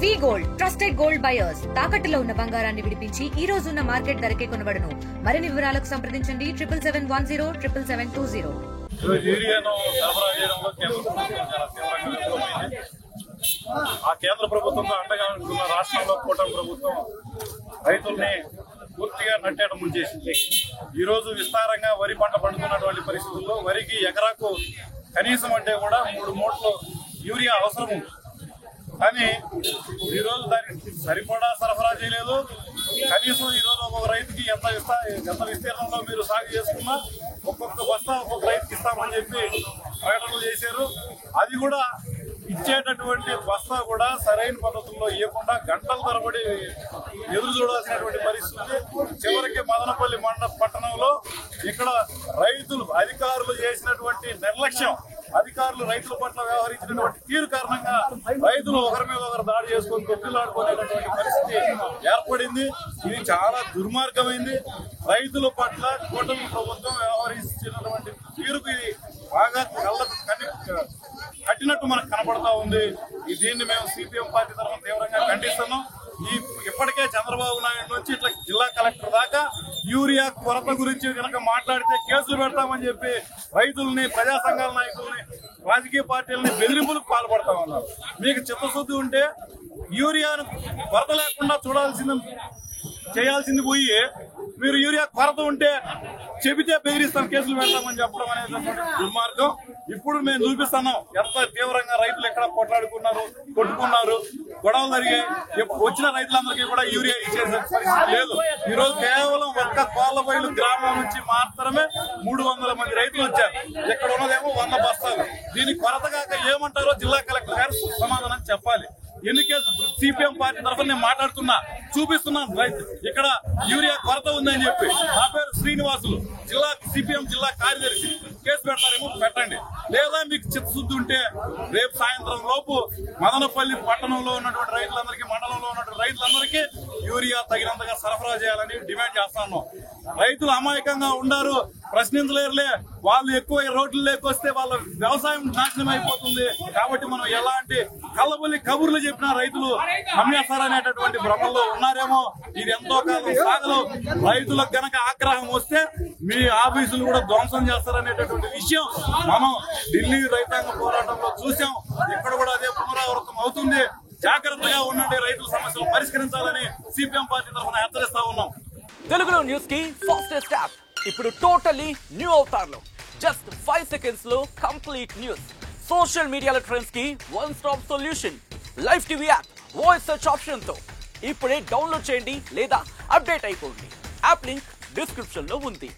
వి gold trusted gold buyers తాకట్టులో ఉన్న బంగారాన్ని విడిపించి ఈ రోజు ఉన్న మార్కెట్ ధరకే కొనబడును. మరిన్ని వివరాలకు సంప్రదించండి 77107720. ఆ కేంద్ర ప్రభుత్వంతో అండగా ఉన్న రాష్ట్రంలో కూటమి ప్రభుత్వం రైతుల్ని పూర్తిగా నట్టేట ముంచేసింది. ఈ రోజు విస్తారంగా వరి పంట పండుతున్నటువంటి పరిస్థితుల్లో వరికి ఎకరాకు కనీసం అంటే కూడా 3 మూటలు యూరియా అవసరం ఉంది. కానీ ఈరోజు దానికి సరిపడా సరఫరా చేయలేదు. కనీసం ఈరోజు ఒక్కొక్క రైతుకి ఎంత విస్తీర్ణంలో మీరు సాగు చేసుకున్నా ఒక్కొక్క బస్తా ఒక్కొక్క రైతుకి ఇస్తామని చెప్పి ప్రకటనలు చేశారు. అది కూడా ఇచ్చేటటువంటి బస్తా కూడా సరైన పద్ధతుల్లో ఇవ్వకుండా గంటల తరబడి ఎదురు చూడాల్సినటువంటి పరిస్థితి. చివరికి మదనపల్లి పట్టణంలో ఇక్కడ రైతులు అధికారులు చేసినటువంటి నిర్లక్ష్యం, అధికారులు రైతుల పట్ల వ్యవహరించినటువంటి తీరు కారణంగా రైతులు ఒకరి మీద ఒకరు దాడి చేసుకొని తొక్కిలాడుకునేటటువంటి పరిస్థితి ఏర్పడింది. ఇది చాలా దుర్మార్గమైంది. రైతుల పట్ల కూటమి ప్రభుత్వం వ్యవహరించినటువంటి తీరుకు ఇది బాగా కట్టినట్టు మనకు కనపడతా ఉంది. దీన్ని మేము సిపిఎం పార్టీ తరఫున తీవ్రంగా ఖండిస్తున్నాం. ఇప్పటికే చంద్రబాబు నాయుడు నుంచి ఇట్లా జిల్లా కలెక్టర్ దాకా యూరియా కొరత గురించి కనుక మాట్లాడితే కేసులు పెడతామని చెప్పి రైతుల్ని, ప్రజా సంఘాల నాయకుల్ని, రాజకీయ పార్టీలని బెదిరింపులకు పాల్పడతా ఉన్నారు. మీకు చిత్తశుద్ధి ఉంటే యూరియాను కొరత లేకుండా చేయాల్సింది పోయి మీరు యూరియా కొరత ఉంటే చెబితే బెదిరిస్తాం, కేసులు పెడతామని చెప్పడం అనేది దుర్మార్గం. ఇప్పుడు మేము చూపిస్తున్నాం ఎంత తీవ్రంగా రైతులు ఎక్కడ కొట్టుకున్నారు, గొడవలు జరిగాయి. వచ్చిన రైతులందరికీ కూడా యూరియా ఇచ్చేసే పరిస్థితి లేదు. ఈ రోజు కేవలం ఒక్క కోళ్లబైలు గ్రామం నుంచి మాత్రమే 300 మంది రైతులు వచ్చారు. ఇక్కడ ఉన్నదేమో 100 బస్తాలు. దీనికి కొరత కాక ఏమంటారో జిల్లా కలెక్టర్ గారు సమాధానం చెప్పాలి. ఎందుకే సిపిఎం పార్టీ తరఫున నేను మాట్లాడుతున్నా, చూపిస్తున్నాను రైతు ఇక్కడ యూరియా కొరత ఉందని చెప్పి. నా పేరు శ్రీనివాసులు, సిపిఎం జిల్లా కార్యదర్శి. కేసు పెడతారేమో పెట్టండి, లేదా మీకు చిత్తశుద్ధి ఉంటే రేపు సాయంత్రం లోపు మదనపల్లి పట్టణంలో ఉన్నటువంటి రైతులందరికీ, మండలంలో ఉన్నటువంటి రైతులందరికీ యూరియా తగినంతగా సరఫరా చేయాలని డిమాండ్ చేస్తాను. రైతులు అమాయకంగా ఉండారు, ప్రశ్నించలేరులే. వాళ్ళు ఎక్కువ రోడ్లు లేకొస్తే వాళ్ళ వ్యవసాయం నాశనం అయిపోతుంది. కాబట్టి మనం ఎలాంటి కళ్ళబొల్లి కబుర్లు చెప్పినా రైతులు నమ్మేస్తారనేటటువంటి భ్రమల్లో ఉన్నారేమో. ఇది ఎంతో కాలం సాగలు. రైతులకు గనక ఆగ్రహం వస్తే మీ ఆఫీసులు కూడా ధ్వంసం చేస్తారనేటటువంటి విషయం మనం ఢిల్లీ రైతాంగ పోరాటంలో చూసాం. ఇక్కడ కూడా అదే పునరావృతం అవుతుంది. జాగ్రత్తగా ఉండండి, రైతుల సమస్యలు పరిష్కరించాలని సిపిఎం పార్టీ తరఫున హెచ్చరిస్తా ఉన్నాం. తెలుగులో న్యూస్ కి ఫాస్టెస్ట్ యాప్ ఇప్పుడు టోటలీ న్యూ అవతార్లో జస్ట్ 5 సెకండ్స్ లో కంప్లీట్ న్యూస్, సోషల్ మీడియాలో ట్రెండ్స్ కి one stop solution, live TV app, voice search option తో ఇప్పుడే డౌన్లోడ్ చేయండి లేదా అప్డేట్ అయిపోండి. యాప్ లింక్ డిస్క్రిప్షన్ లో ఉంది.